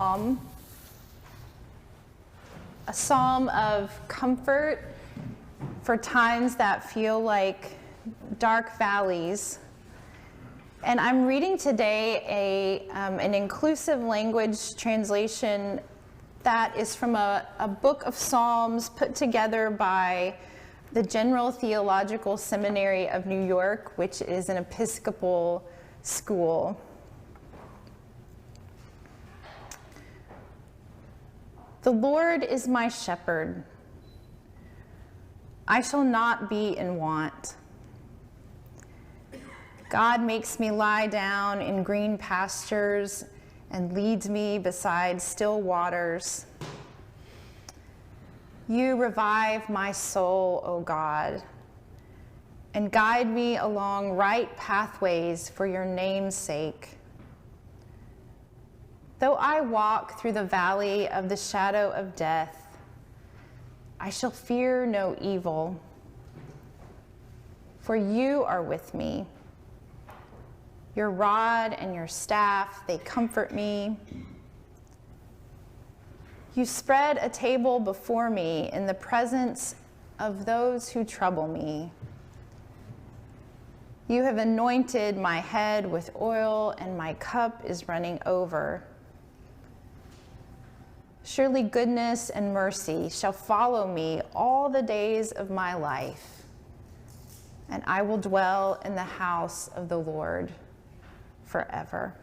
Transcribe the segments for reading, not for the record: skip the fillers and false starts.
a psalm of comfort for times that feel like dark valleys. And I'm reading today an inclusive language translation that is from a book of Psalms put together by the General Theological Seminary of New York, which is an Episcopal school. The Lord is my shepherd. I shall not be in want. God makes me lie down in green pastures and leads me beside still waters. You revive my soul, O God, and guide me along right pathways for your name's sake. Though I walk through the valley of the shadow of death, I shall fear no evil, for you are with me. Your rod and your staff, they comfort me. You spread a table before me in the presence of those who trouble me. You have anointed my head with oil, and my cup is running over. Surely goodness and mercy shall follow me all the days of my life, and I will dwell in the house of the Lord forever.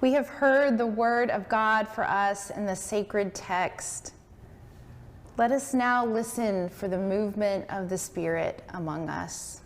We have heard the word of God for us in the sacred text. Let us now listen for the movement of the Spirit among us.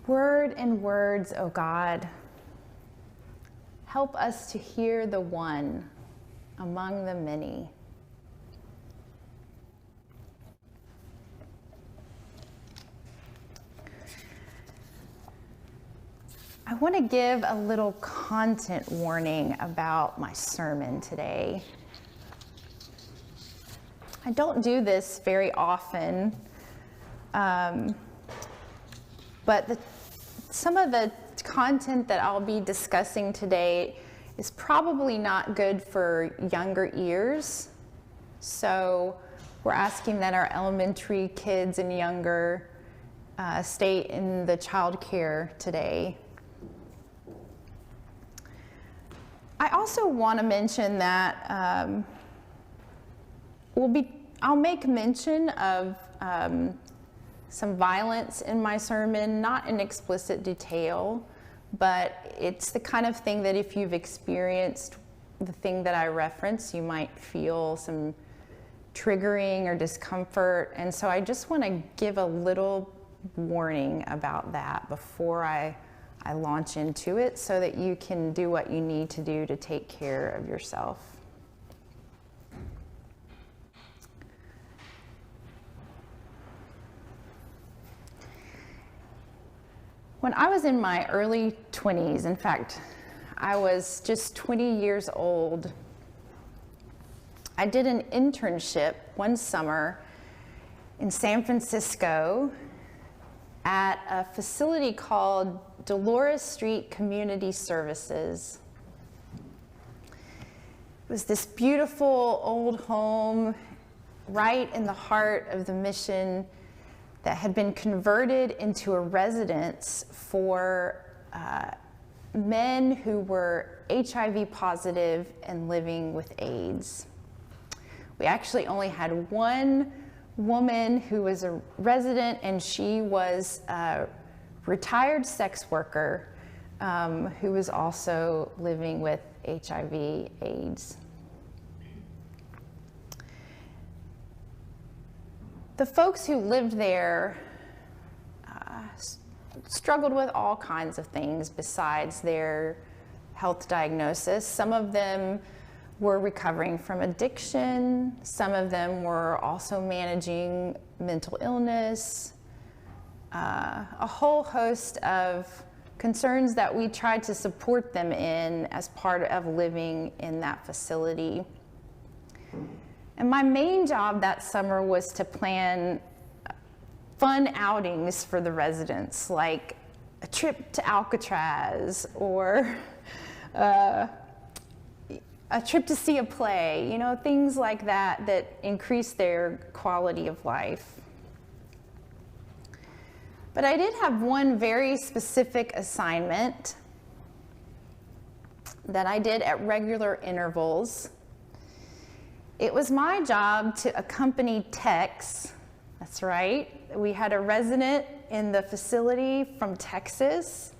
Word and words, O God, help us to hear the one among the many. I want to give a little content warning about my sermon today. I don't do this very often, but some of the content that I'll be discussing today is probably not good for younger ears. So we're asking that our elementary kids and younger stay in the childcare today. I also want to mention that I'll make mention of some violence in my sermon, not in explicit detail, but it's the kind of thing that if you've experienced the thing that I reference, you might feel some triggering or discomfort. And so I just want to give a little warning about that before I launch into it, so that you can do what you need to do to take care of yourself. When I was in my early 20s, in fact, I was just 20 years old, I did an internship one summer in San Francisco at a facility called Dolores Street Community Services. It was this beautiful old home right in the heart of the mission that had been converted into a residence for men who were HIV positive and living with AIDS. We actually only had one woman who was a resident, and she was retired sex worker who was also living with HIV/AIDS. The folks who lived there struggled with all kinds of things besides their health diagnosis. Some of them were recovering from addiction. Some of them were also managing mental illness. A whole host of concerns that we tried to support them in as part of living in that facility. And my main job that summer was to plan fun outings for the residents, like a trip to Alcatraz or a trip to see a play, you know, things like that that increase their quality of life. But I did have one very specific assignment that I did at regular intervals. It was my job to accompany Tex. That's right. We had a resident in the facility from Texas,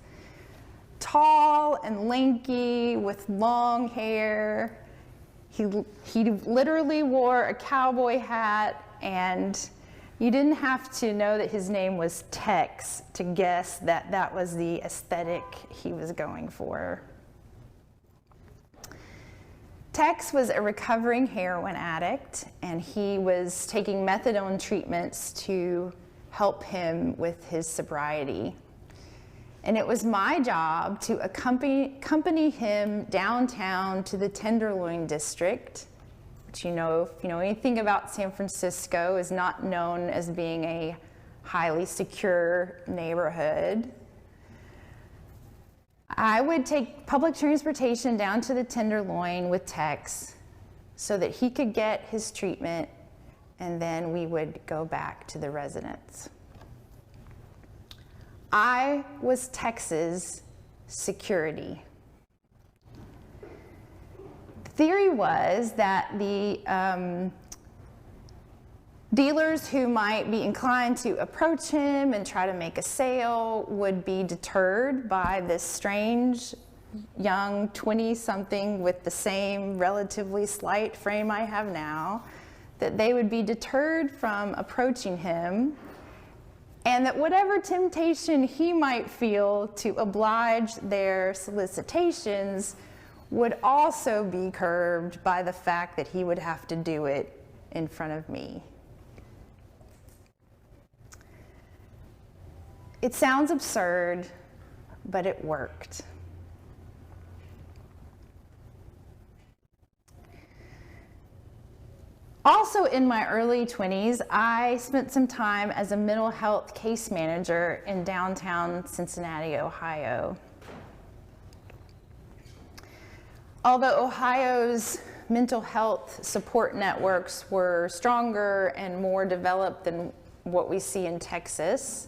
tall and lanky with long hair. He literally wore a cowboy hat, and you didn't have to know that his name was Tex to guess that that was the aesthetic he was going for. Tex was a recovering heroin addict, and he was taking methadone treatments to help him with his sobriety. And it was my job to accompany him downtown to the Tenderloin District, which, you know, if you know anything about San Francisco, is not known as being a highly secure neighborhood. I would take public transportation down to the Tenderloin with Tex so that he could get his treatment, and then we would go back to the residence. I was Tex's security. The theory was that the dealers who might be inclined to approach him and try to make a sale would be deterred by this strange young 20-something with the same relatively slight frame I have now, that they would be deterred from approaching him, and that whatever temptation he might feel to oblige their solicitations would also be curbed by the fact that he would have to do it in front of me. It sounds absurd, but it worked. Also in my early 20s, I spent some time as a mental health case manager in downtown Cincinnati, Ohio. Although Ohio's mental health support networks were stronger and more developed than what we see in Texas,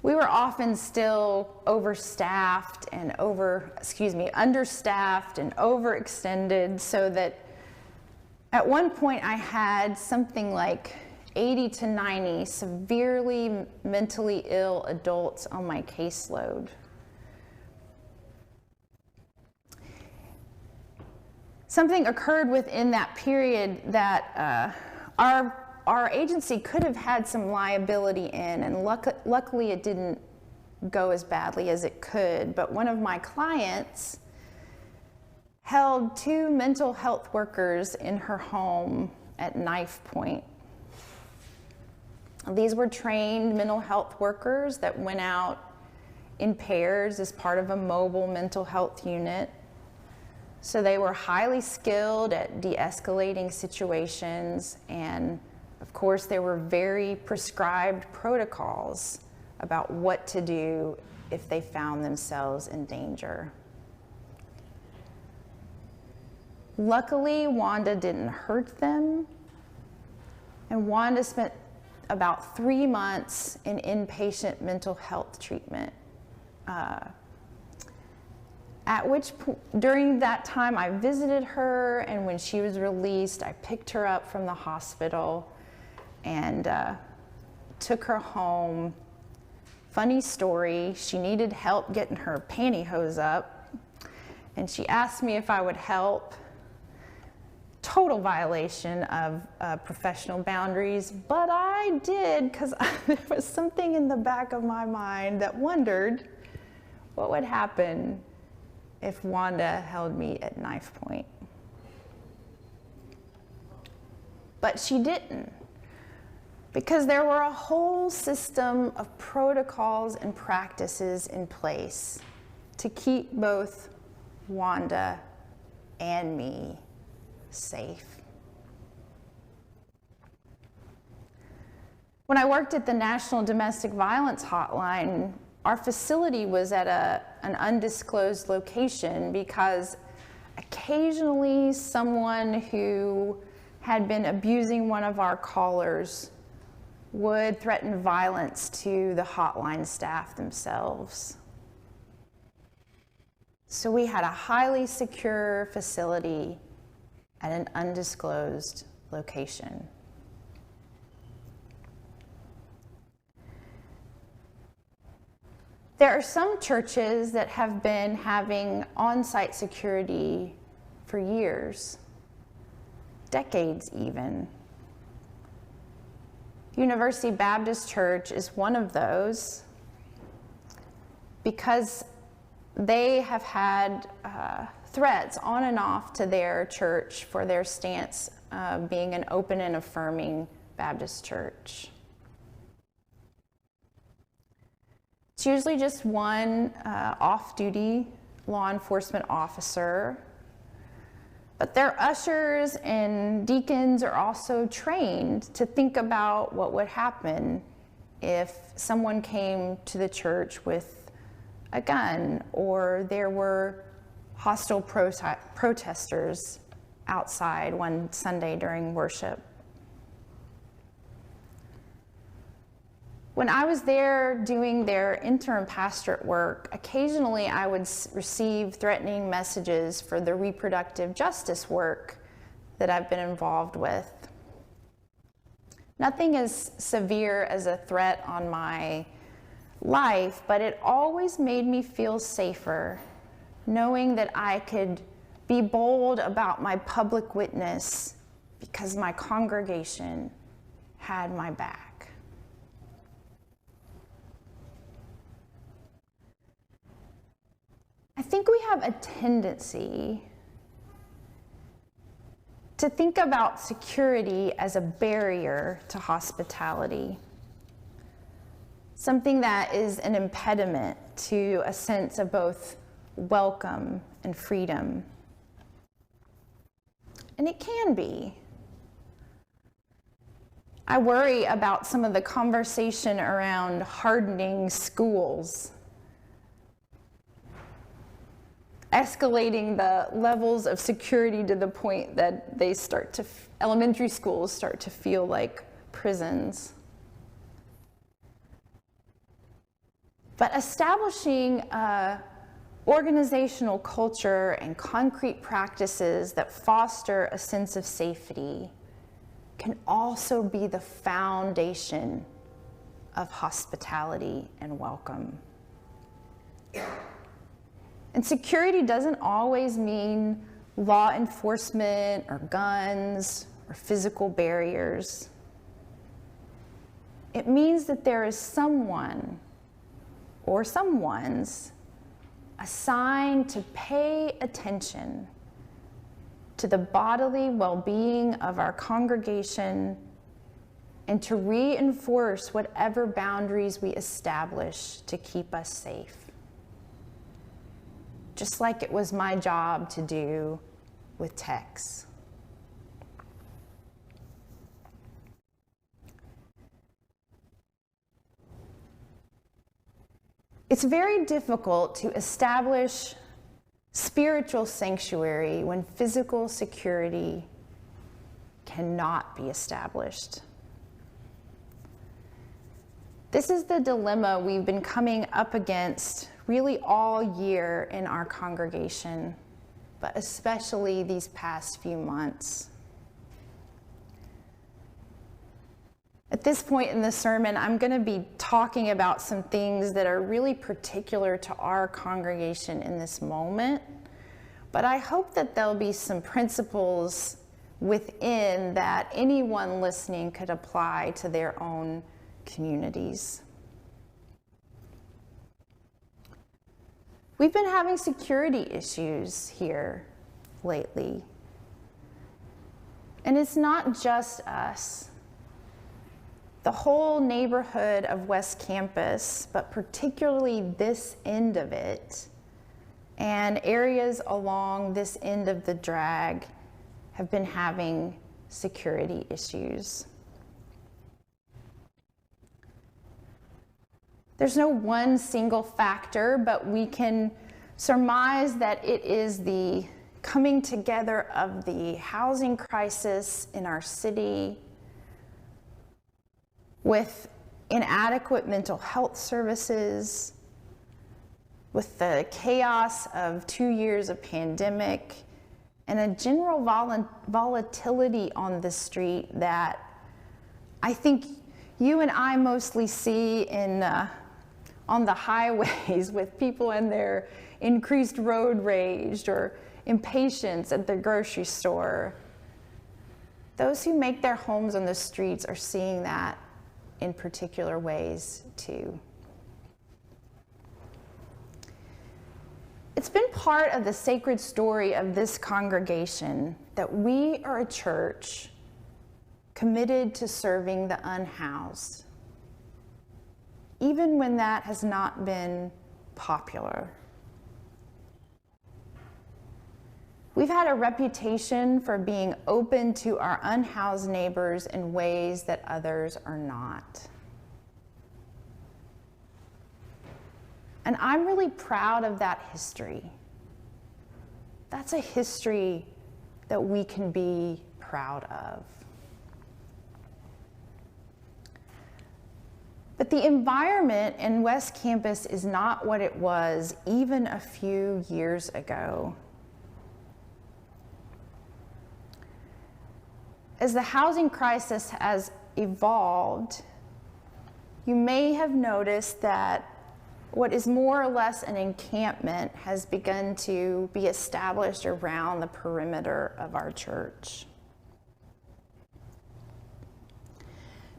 we were often still understaffed and overextended, so that at one point I had something like 80 to 90 severely mentally ill adults on my caseload. Something occurred within that period that our agency could have had some liability in, and luckily it didn't go as badly as it could. But one of my clients held 2 mental health workers in her home at knife point. These were trained mental health workers that went out in pairs as part of a mobile mental health unit. So they were highly skilled at de-escalating situations, and of course there were very prescribed protocols about what to do if they found themselves in danger. Luckily, Wanda didn't hurt them, and Wanda spent about 3 months in inpatient mental health treatment. During that time, I visited her, and when she was released, I picked her up from the hospital and took her home Funny story, she needed help getting her pantyhose up, and she asked me if I would help. Total violation of professional boundaries, but I did because there was something in the back of my mind that wondered what would happen if Wanda held me at knife point. But she didn't, because there were a whole system of protocols and practices in place to keep both Wanda and me safe. When I worked at the National Domestic Violence Hotline, our facility was at an undisclosed location because occasionally someone who had been abusing one of our callers would threaten violence to the hotline staff themselves. So we had a highly secure facility at an undisclosed location. There are some churches that have been having on-site security for years, decades even. University Baptist Church is one of those because they have had threats on and off to their church for their stance being an open and affirming Baptist church. It's usually just one off-duty law enforcement officer, but their ushers and deacons are also trained to think about what would happen if someone came to the church with a gun or there were hostile protesters outside one Sunday during worship. When I was there doing their interim pastorate work, occasionally I would receive threatening messages for the reproductive justice work that I've been involved with. Nothing as severe as a threat on my life, but it always made me feel safer knowing that I could be bold about my public witness because my congregation had my back. I think we have a tendency to think about security as a barrier to hospitality, something that is an impediment to a sense of both welcome and freedom. And it can be. I worry about some of the conversation around hardening schools, escalating the levels of security to the point that they elementary schools start to feel like prisons. But establishing organizational culture and concrete practices that foster a sense of safety can also be the foundation of hospitality and welcome. And security doesn't always mean law enforcement or guns or physical barriers. It means that there is someone or someones assigned to pay attention to the bodily well-being of our congregation and to reinforce whatever boundaries we establish to keep us safe. Just like it was my job to do with Tex. It's very difficult to establish spiritual sanctuary when physical security cannot be established. This is the dilemma we've been coming up against really all year in our congregation, but especially these past few months. At this point in the sermon, I'm going to be talking about some things that are really particular to our congregation in this moment, but I hope that there'll be some principles within that anyone listening could apply to their own communities. We've been having security issues here lately, and it's not just us. The whole neighborhood of West Campus, but particularly this end of it, and areas along this end of the drag have been having security issues. There's no one single factor, but we can surmise that it is the coming together of the housing crisis in our city, with inadequate mental health services, with the chaos of 2 years of pandemic, and a general volatility on the street that I think you and I mostly see on the highways with people and their increased road rage or impatience at the grocery store. Those who make their homes on the streets are seeing that in particular ways too. It's been part of the sacred story of this congregation that we are a church committed to serving the unhoused, even when that has not been popular. We've had a reputation for being open to our unhoused neighbors in ways that others are not. And I'm really proud of that history. That's a history that we can be proud of. But the environment in West Campus is not what it was even a few years ago. As the housing crisis has evolved, you may have noticed that what is more or less an encampment has begun to be established around the perimeter of our church.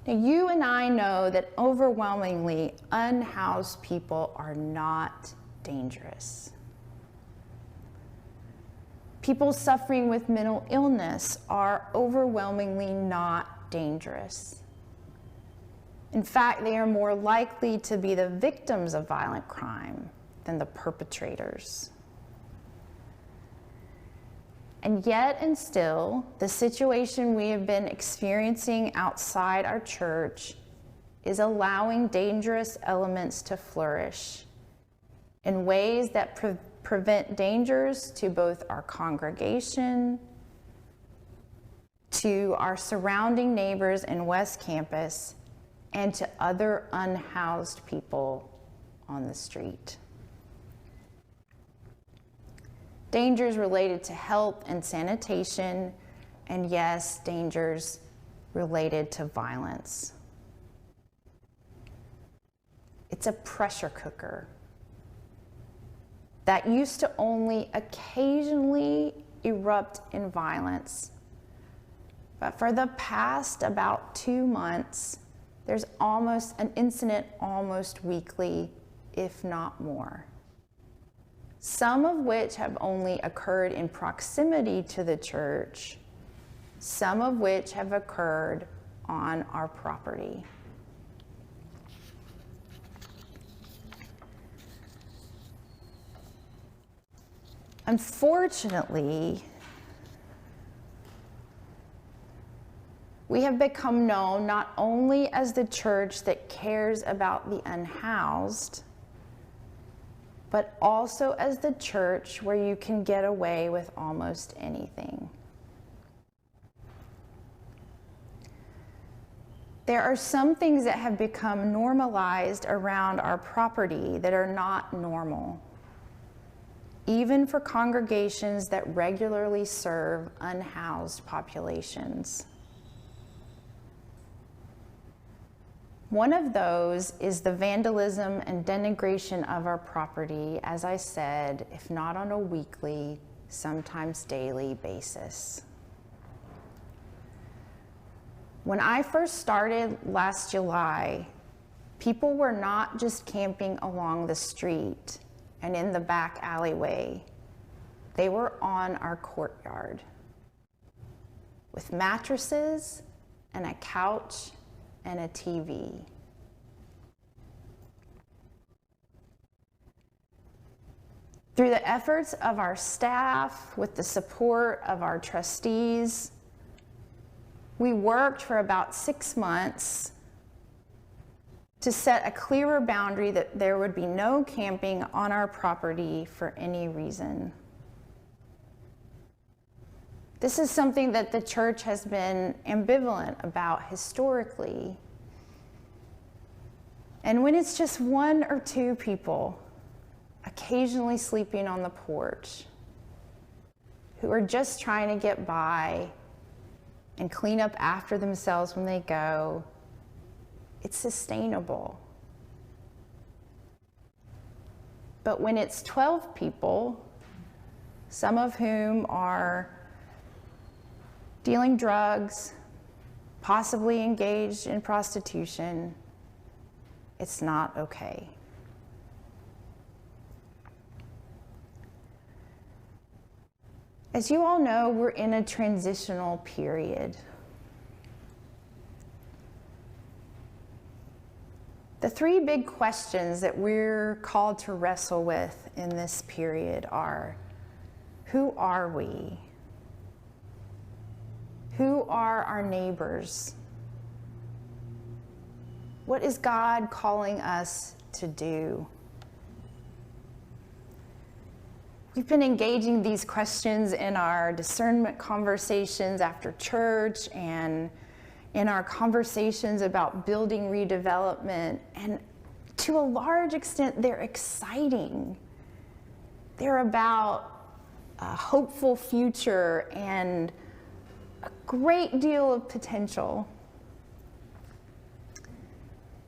Now, you and I know that overwhelmingly unhoused people are not dangerous. People suffering with mental illness are overwhelmingly not dangerous. In fact, they are more likely to be the victims of violent crime than the perpetrators. And yet and still, the situation we have been experiencing outside our church is allowing dangerous elements to flourish in ways that prevent dangers to both our congregation, to our surrounding neighbors in West Campus, and to other unhoused people on the street. Dangers related to health and sanitation, and yes, dangers related to violence. It's a pressure cooker that used to only occasionally erupt in violence. But for the past about 2 months, there's almost an incident almost weekly, if not more. Some of which have only occurred in proximity to the church, some of which have occurred on our property. Unfortunately, we have become known not only as the church that cares about the unhoused, but also as the church where you can get away with almost anything. There are some things that have become normalized around our property that are not normal, even for congregations that regularly serve unhoused populations. One of those is the vandalism and denigration of our property, as I said, if not on a weekly, sometimes daily basis. When I first started last July, people were not just camping along the street and in the back alleyway. They were on our courtyard with mattresses and a couch and a TV. Through the efforts of our staff, with the support of our trustees, we worked for about 6 months to set a clearer boundary that there would be no camping on our property for any reason. This is something that the church has been ambivalent about historically. And when it's just 1 or 2 people occasionally sleeping on the porch who are just trying to get by and clean up after themselves when they go, it's sustainable. But when it's 12 people, some of whom are dealing drugs, possibly engaged in prostitution, it's not okay. As you all know, we're in a transitional period. The 3 big questions that we're called to wrestle with in this period are, who are we? Who are our neighbors? What is God calling us to do? We've been engaging these questions in our discernment conversations after church and in our conversations about building redevelopment. And to a large extent, they're exciting. They're about a hopeful future and a great deal of potential.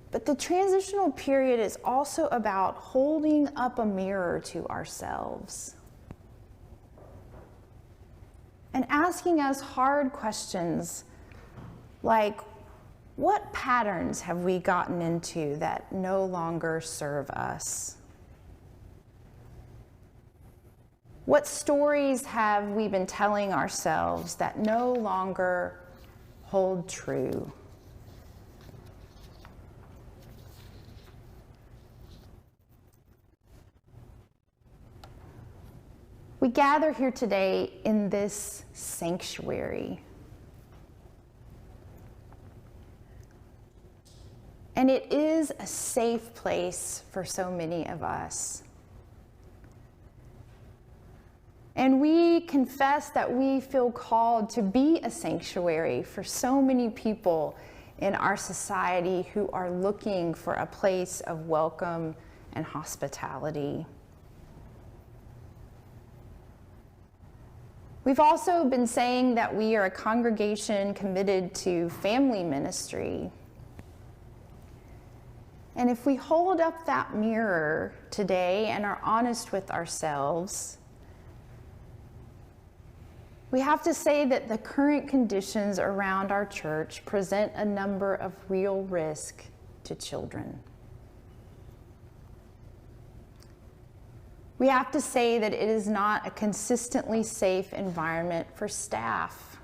But the transitional period is also about holding up a mirror to ourselves and asking us hard questions like, what patterns have we gotten into that no longer serve us? What stories have we been telling ourselves that no longer hold true? We gather here today in this sanctuary. And it is a safe place for so many of us. And we confess that we feel called to be a sanctuary for so many people in our society who are looking for a place of welcome and hospitality. We've also been saying that we are a congregation committed to family ministry. And if we hold up that mirror today and are honest with ourselves, we have to say that the current conditions around our church present a number of real risks to children. We have to say that it is not a consistently safe environment for staff.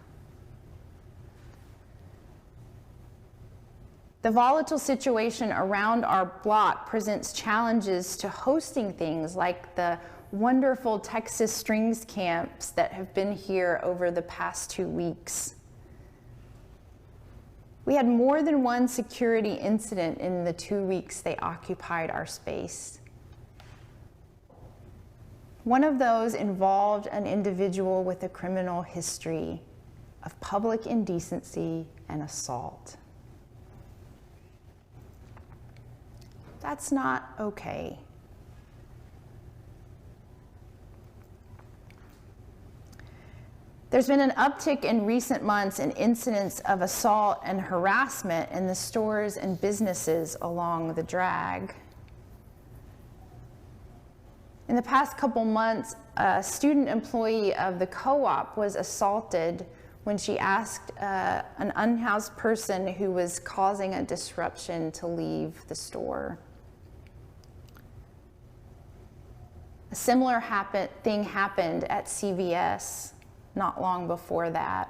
The volatile situation around our block presents challenges to hosting things like the wonderful Texas Strings camps that have been here over the past 2 weeks. We had more than one security incident in the 2 weeks they occupied our space. One of those involved an individual with a criminal history of public indecency and assault. That's not okay. There's been an uptick in recent months in incidents of assault and harassment in the stores and businesses along the drag. In the past couple months, a student employee of the co-op was assaulted when she asked an unhoused person who was causing a disruption to leave the store. A similar thing happened at CVS not long before that.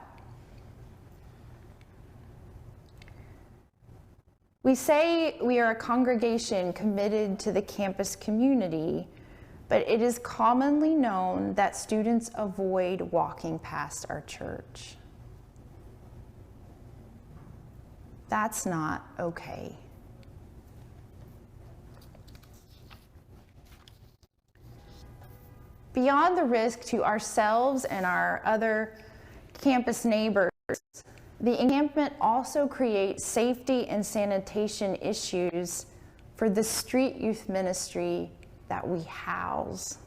We say we are a congregation committed to the campus community, but it is commonly known that students avoid walking past our church. That's not okay. Beyond the risk to ourselves and our other campus neighbors, the encampment also creates safety and sanitation issues for the street youth ministry that we house.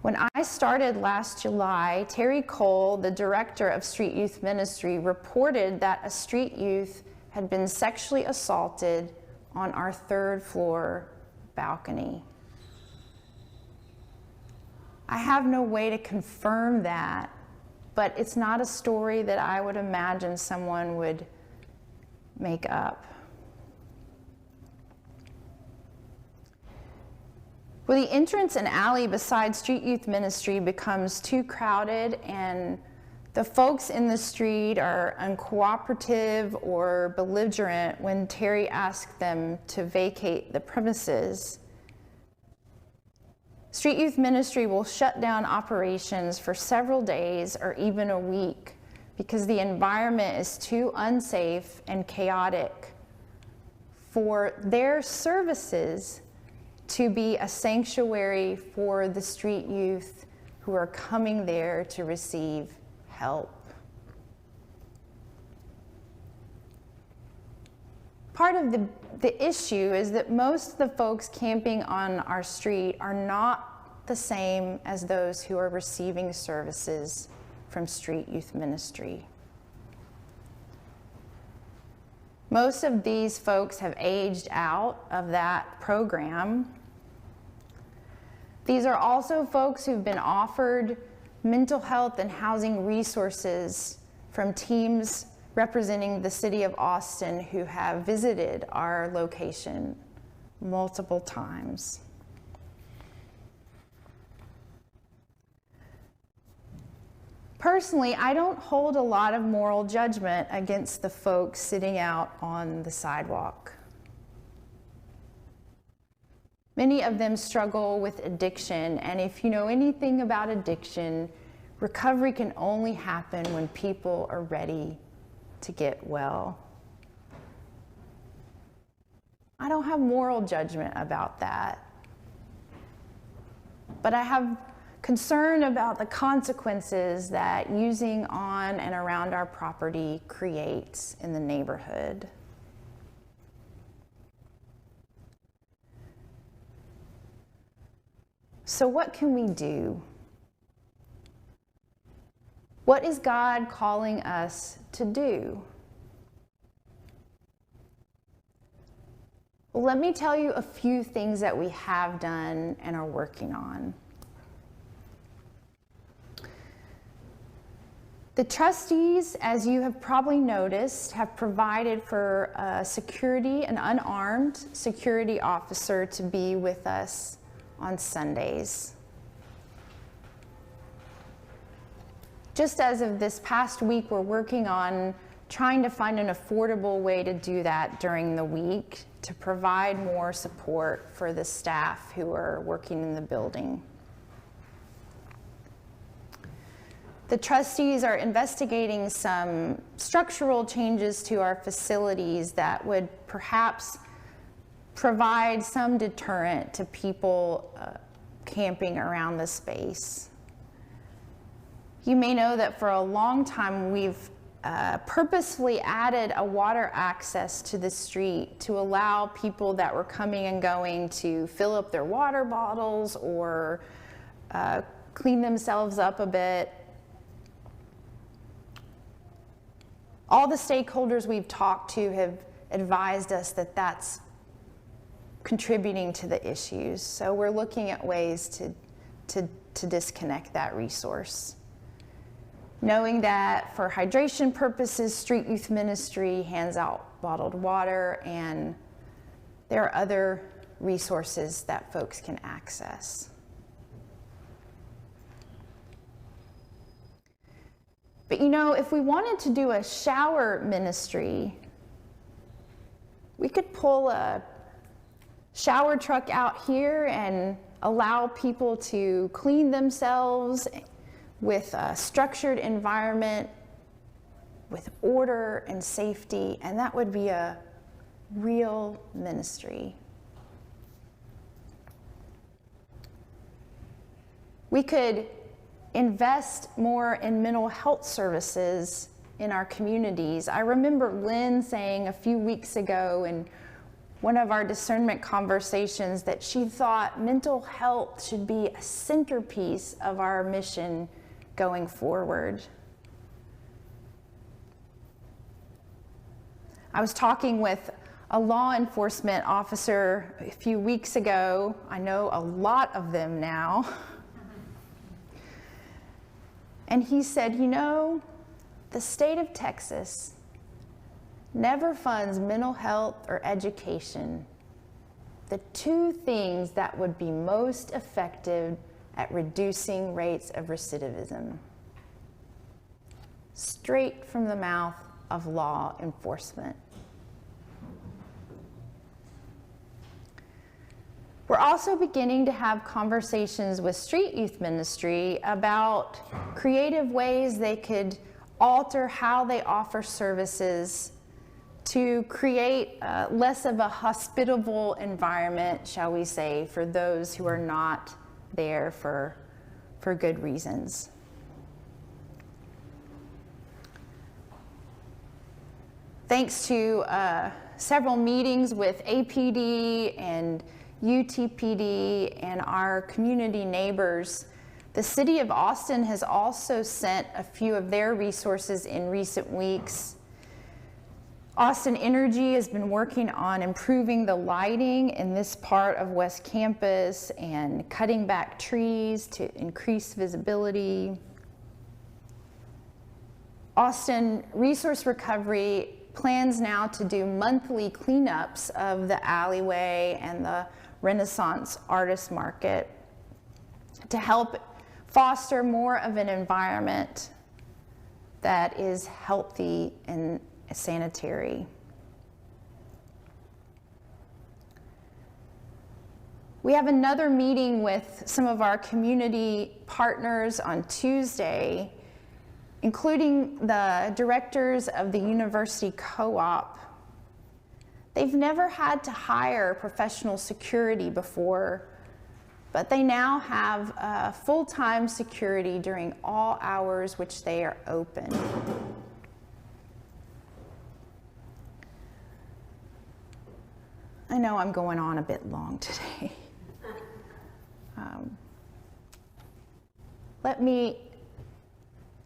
When I started last July, Terry Cole, the director of Street Youth Ministry, reported that a street youth had been sexually assaulted on our third floor balcony. I have no way to confirm that, but it's not a story that I would imagine someone would make up. Well, the entrance and alley beside Street Youth Ministry becomes too crowded and the folks in the street are uncooperative or belligerent when Terry asked them to vacate the premises. Street Youth Ministry will shut down operations for several days or even a week because the environment is too unsafe and chaotic for their services to be a sanctuary for the street youth who are coming there to receive help. Part of the issue is that most of the folks camping on our street are not the same as those who are receiving services from Street Youth Ministry. Most of these folks have aged out of that program. These are also folks who've been offered mental health and housing resources from teams representing the city of Austin who have visited our location multiple times. Personally, I don't hold a lot of moral judgment against the folks sitting out on the sidewalk. Many of them struggle with addiction, and if you know anything about addiction, recovery can only happen when people are ready to get well. I don't have moral judgment about that, but I have concern about the consequences that using on and around our property creates in the neighborhood. So what can we do? What is God calling us to do? Well, let me tell you a few things that we have done and are working on. The trustees, as you have probably noticed, have provided for an unarmed security officer to be with us on Sundays. Just as of this past week, we're working on trying to find an affordable way to do that during the week to provide more support for the staff who are working in the building. The trustees are investigating some structural changes to our facilities that would perhaps provide some deterrent to people camping around the space. You may know that for a long time we've purposefully added a water access to the street to allow people that were coming and going to fill up their water bottles or clean themselves up a bit. All the stakeholders we've talked to have advised us that that's contributing to the issues. So we're looking at ways to disconnect that resource. Knowing that for hydration purposes, Street Youth Ministry hands out bottled water, and there are other resources that folks can access. But you know, if we wanted to do a shower ministry, we could pull a shower truck out here and allow people to clean themselves with a structured environment, with order and safety, and that would be a real ministry. We could invest more in mental health services in our communities. I remember Lynn saying a few weeks ago in one of our discernment conversations that she thought mental health should be a centerpiece of our mission going forward. I was talking with a law enforcement officer a few weeks ago. I know a lot of them now. And he said, you know, the state of Texas never funds mental health or education, the two things that would be most effective at reducing rates of recidivism. Straight from the mouth of law enforcement. We're also beginning to have conversations with Street Youth Ministry about creative ways they could alter how they offer services to create less of a hospitable environment, shall we say, for those who are not there for good reasons. Thanks to several meetings with APD and UTPD and our community neighbors, the city of Austin has also sent a few of their resources in recent weeks. Austin Energy has been working on improving the lighting in this part of West Campus and cutting back trees to increase visibility. Austin Resource Recovery plans now to do monthly cleanups of the alleyway and the Renaissance Artist Market to help foster more of an environment that is healthy and sanitary. We have another meeting with some of our community partners on Tuesday, including the directors of the University Co-op. They've never had to hire professional security before, but they now have full-time security during all hours which they are open. I know I'm going on a bit long today. Let me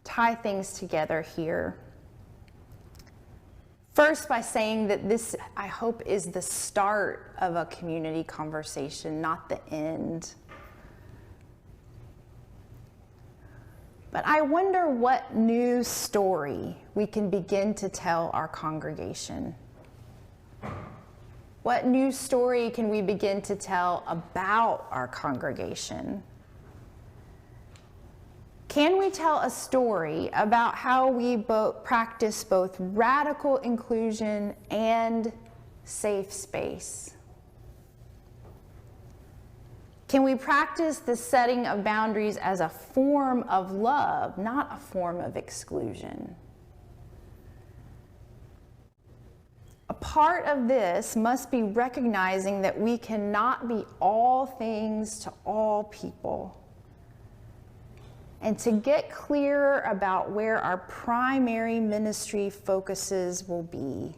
tie things together here. First, by saying that this, I hope, is the start of a community conversation, not the end. But I wonder what new story we can begin to tell our congregation. What new story can we begin to tell about our congregation? Can we tell a story about how we practice both radical inclusion and safe space? Can we practice the setting of boundaries as a form of love, not a form of exclusion? A part of this must be recognizing that we cannot be all things to all people. And to get clearer about where our primary ministry focuses will be.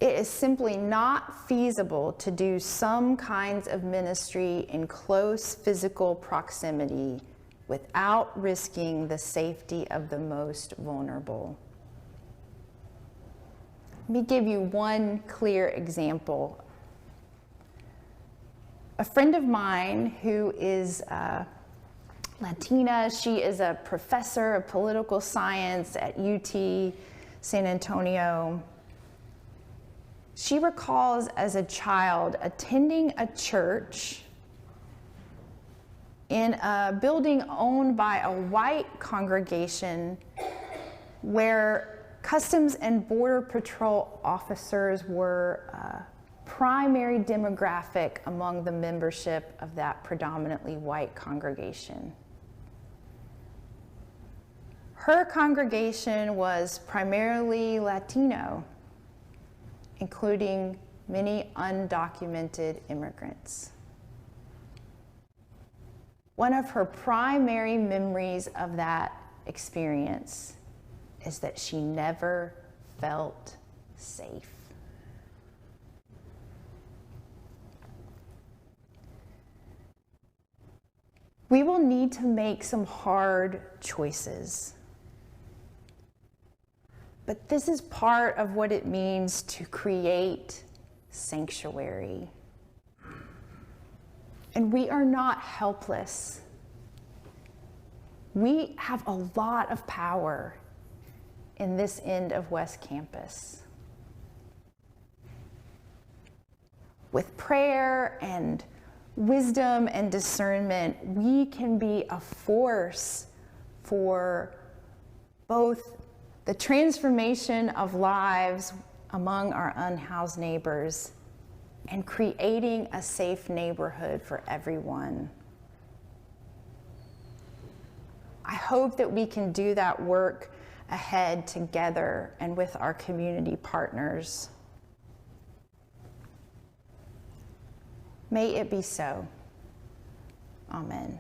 it is simply not feasible to do some kinds of ministry in close physical proximity without risking the safety of the most vulnerable. Let me give you one clear example. A friend of mine who is Latina, she is a professor of political science at UT San Antonio. She recalls as a child attending a church in a building owned by a white congregation where Customs and Border Patrol officers were primary demographic among the membership of that predominantly white congregation. Her congregation was primarily Latino, including many undocumented immigrants. One of her primary memories of that experience is that she never felt safe. We will need to make some hard choices. But this is part of what it means to create sanctuary. And we are not helpless. We have a lot of power in this end of West Campus. With prayer and wisdom and discernment, we can be a force for both the transformation of lives among our unhoused neighbors and creating a safe neighborhood for everyone. I hope that we can do that work ahead together and with our community partners. May it be so. Amen.